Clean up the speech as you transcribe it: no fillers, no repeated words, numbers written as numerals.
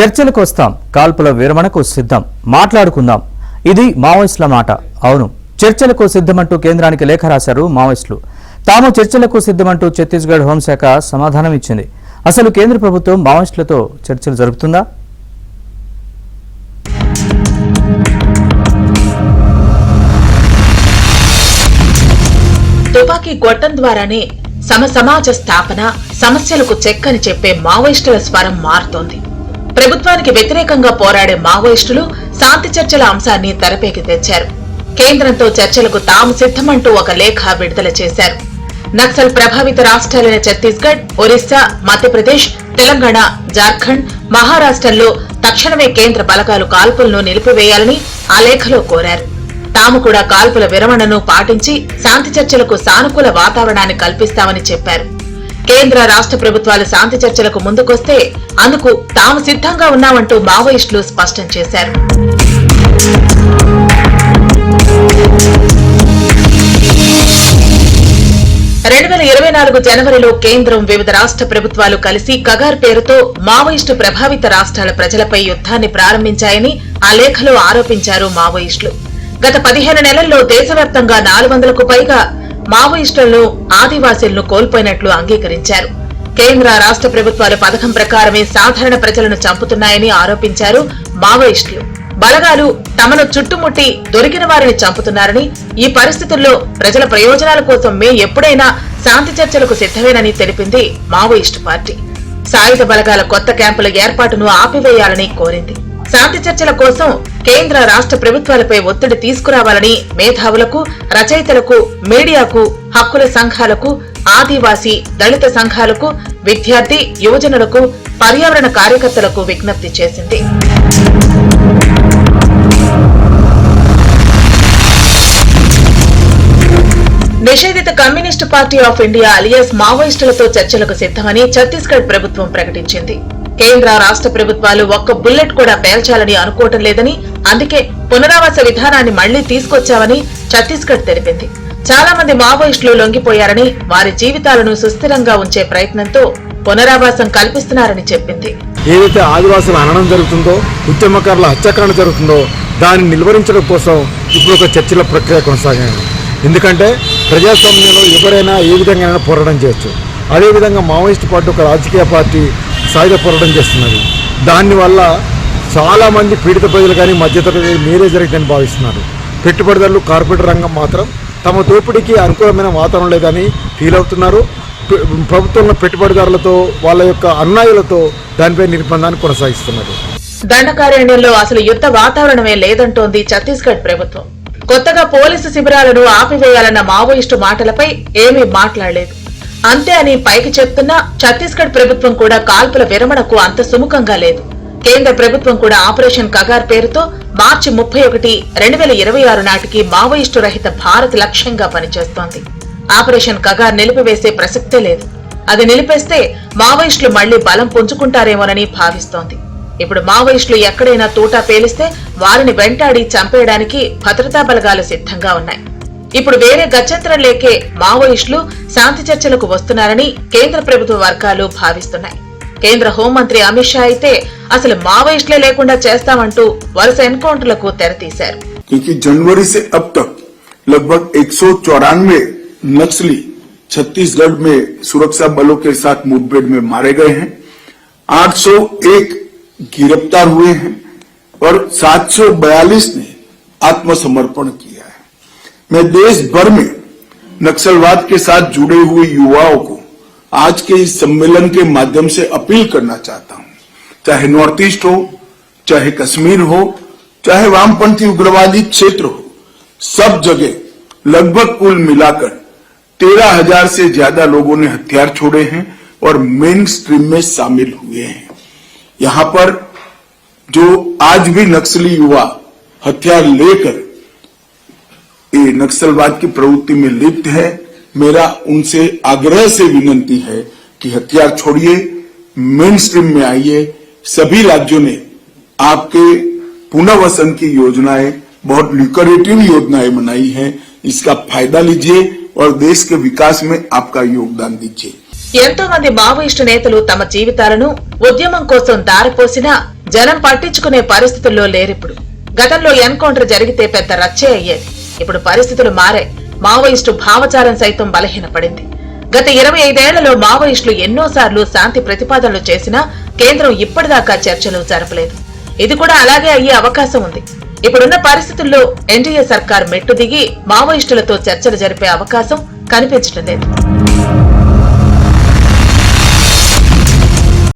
చర్చలకు వస్తాం, కాల్పుల విరమణకు సిద్ధం, మాట్లాడుకుందాం. ఇది మావోయిస్టుల మాట. అవును, చర్చలకు సిద్ధమంటూ కేంద్రానికి లేఖ రాశారు మావోయిస్టులు. తాము చర్చలకు సిద్ధమంటూ ఛత్తీస్గఢ్ హోంశాఖ సమాధానం ఇచ్చింది. అసలు కేంద్ర ప్రభుత్వం మావోయిస్టులతో చర్చలు జరుపుతుందా? తుపాకీ గొట్టం ద్వారానే సమాజ స్థాపన, సమస్యలకు చెక్కని చెప్పే మావోయిస్టుల స్వరం మారుతోంది. ప్రభుత్వానికి వ్యతిరేకంగా పోరాడే మావోయిస్టులు శాంతి చర్చల అంశాన్ని తెరపైకి తెచ్చారు. కేంద్రంతో చర్చలకు తాము సిద్ధమంటూ ఒక లేఖ విడుదల చేశారు. నక్సల్ ప్రభావిత రాష్ట్రాలైన ఛత్తీస్గఢ్, ఒరిస్సా, మధ్యప్రదేశ్, తెలంగాణ, జార్ఖండ్, మహారాష్ట్రల్లో తక్షణమే కేంద్ర బలగాలు కాల్పులను నిలిపివేయాలని ఆ లేఖలో కోరారు. తాము కూడా కాల్పుల విరమణను పాటించి శాంతి చర్చలకు సానుకూల వాతావరణాన్ని కల్పిస్తామని చెప్పారు. కేంద్ర రాష్ట్ర ప్రభుత్వాలు శాంతి చర్చలకు ముందుకొస్తే అందుకు తాము సిద్ధంగా ఉన్నామంటూ మావోయిస్టులు స్పష్టం చేశారు. జనవరిలో కేంద్రం, వివిధ రాష్ట్ర ప్రభుత్వాలు కలిసి కగార్ పేరుతో మావోయిస్టు ప్రభావిత రాష్ట్రాల ప్రజలపై యుద్ధాన్ని ప్రారంభించాయని ఆ లేఖలో ఆరోపించారు మావోయిస్టులు. గత 15 నెలల్లో దేశవ్యాప్తంగా 400కు పైగా మావోయిస్టులను, ఆదివాసీలను కోల్పోయినట్లు అంగీకరించారు. కేంద్ర రాష్ట్ర ప్రభుత్వాల పథకం ప్రకారమే సాధారణ ప్రజలను చంపుతున్నాయని ఆరోపించారు మావోయిస్టులు. బలగాలు తమను చుట్టుముట్టి దొరికిన వారిని చంపుతున్నారని, ఈ పరిస్థితుల్లో ప్రజల ప్రయోజనాల కోసం మే ఎప్పుడైనా శాంతి చర్చలకు సిద్ధమేనని తెలిపింది మావోయిస్టు పార్టీ. సాయుధ బలగాల కొత్త క్యాంపుల ఏర్పాటును ఆపివేయాలని కోరింది. శాంతి చర్చల కోసం కేంద్ర రాష్ట్ర ప్రభుత్వాలపై ఒత్తిడి తీసుకురావాలని మేధావులకు, రచయితలకు, మీడియాకు, హక్కుల సంఘాలకు, ఆదివాసీ, దళిత సంఘాలకు, విద్యార్థి, యువజనులకు, పర్యావరణ కార్యకర్తలకు విజ్ఞప్తి చేసింది. నిషేధిత communist party of India alias మావోయిస్టులతో చర్చలకు సిద్ధమని ఛత్తీస్గఢ్ ప్రభుత్వం ప్రకటించింది. కేంద్ర రాష్ట్ర ప్రభుత్వాలు ఒక్క బుల్లెట్ కూడా పేల్చాలని అనుకోవటం లేదని, అందుకే పునరావాస విధానాన్ని మళ్లీ తీసుకొచ్చామని ఛత్తీస్గఢ్ తెలిపింది. చాలా మంది మావోయిస్టులు లొంగిపోయారని, వారి జీవితాలను సుస్థిరంగా ఉంచే ప్రయత్నంతో పునరావాసం కల్పిస్తున్నారని చెప్పింది. ఏదైతే ఆదివాసుల హననం జరుగుతుందో, ఉద్యమకారుల హత్యాకాండ జరుగుతుందో దాన్ని నిలువరించడం కోసం ఇప్పుడు ఒక చర్చల ప్రక్రియ కొనసాగాయి. ఎందుకంటే ప్రజాస్వామ్యంలో ఎవరైనా ఏ విధంగా పోరాటం చేయొచ్చు. అదేవిధంగా మావోయిస్టు పార్టీ ఒక రాజకీయ పార్టీ సాయుధ పోరాటం చేస్తున్నది. దానివల్ల చాలామంది పీడిత ప్రజలు కానీ, మధ్యతరగతి మీరే జరిగిందని భావిస్తున్నారు. పెట్టుబడిదారులు, కార్పొరేట్ రంగం మాత్రం తమ దోపిడీకి అనుకూలమైన వాతావరణం లేదని ఫీల్ అవుతున్నారు. ప్రభుత్వంలో పెట్టుబడిదారులతో, వాళ్ళ యొక్క అన్యాయులతో దానిపై నిర్బంధాన్ని కొనసాగిస్తున్నారు. దండకారణ్యంలో అసలు యుద్ధ వాతావరణమే లేదంటోంది ఛత్తీస్గఢ్ ప్రభుత్వం. కొత్తగా పోలీసు శిబిరాలను ఆపివేయాలన్న మావోయిస్టు మాటలపై ఏమీ మాట్లాడలేదు. అంతే అని పైకి చెప్తున్నా ఛత్తీస్గఢ్ ప్రభుత్వం కూడా కాల్పుల విరమణకు అంత సుముఖంగా లేదు. కేంద్ర ప్రభుత్వం కూడా ఆపరేషన్ కగార్ పేరుతో మార్చి 31, 2026 నాటికి మావోయిస్టు రహిత భారత్ లక్ష్యంగా పనిచేస్తోంది. ఆపరేషన్ కగార్ నిలిపివేసే ప్రసక్తే లేదు. అది నిలిపేస్తే మావోయిస్టులు మళ్లీ బలం పుంజుకుంటారేమోనని భావిస్తోంది. ఇప్పుడు మావోయిస్టులు ఎక్కడైనా తూటా పేలిస్తే వారిని వెంటాడి చంపేయడానికి భద్రతా బలగాలు సిద్ధంగా ఉన్నాయి. ఇప్పుడు వేరే గత్యంతరం లేకే మావోయిస్టులు శాంతి చర్చలకు వస్తున్నారని కేంద్ర ప్రభుత్వ వర్గాలు భావిస్తున్నాయి. కేంద్ర హోంమంత్రి అమిత్ షా అయితే అసలు మావోయిస్టులే లేకుండా చేస్తామంటూ వరుస ఎన్కౌంటర్లకు తెరతీశారు. जनवरी से अब तक लगभग 194 नक्सली छत्तीसगढ़ में सुरक्षा बलों के साथ मुठभेड़ में मारे गए हैं, 801 गिरफ्तार हुए हैं और 742 ने आत्मसमर्पण किया है। मैं देश भर में नक्सलवाद के साथ जुड़े हुए युवाओं को आज के इस सम्मेलन के माध्यम से अपील करना चाहता हूं, चाहे नॉर्थ ईस्ट हो, चाहे कश्मीर हो, चाहे वामपंथी उग्रवादी क्षेत्र हो, सब जगह लगभग कुल मिलाकर 13,000 से ज्यादा लोगों ने हथियार छोड़े हैं और मेन स्ट्रीम में शामिल हुए हैं। यहां पर जो आज भी नक्सली युवा हथियार लेकर ये नक्सलवाद की प्रवृत्ति में लिप्त है, मेरा उनसे आग्रह से विनती है कि हथियार छोड़िए, मेन स्ट्रीम में आइए। सभी राज्यों ने आपके पुनर्वसन की योजनाएं, बहुत ल्यूक्रेटिव योजनाएं बनाई हैं, इसका फायदा लीजिए और देश के विकास में आपका योगदान दीजिए। ఎంతో మంది మావోయిస్టు నేతలు తమ జీవితాలను ఉద్యమం కోసం దారిపోసినా జనం పట్టించుకునే పరిస్థితుల్లో లేరిప్పుడు. గతంలో ఎన్కౌంటర్ జరిగితే పెద్ద రచ్చే అయ్యేది. ఇప్పుడు పరిస్థితులు మారాయి. మావోయిస్టు భావజాలం సైతం బలహీనపడింది. గత 25 ఏళ్లలో మావోయిస్టులు ఎన్నోసార్లు శాంతి ప్రతిపాదనలు చేసినా కేంద్రం ఇప్పటిదాకా చర్చలు జరపలేదు. ఇది కూడా అలాగే అయ్యే అవకాశం ఉంది. ఇప్పుడున్న పరిస్థితుల్లో ఎన్డీఏ సర్కార్ మెట్టు దిగి మావోయిస్టులతో చర్చలు జరిపే అవకాశం కనిపించడం లేదు.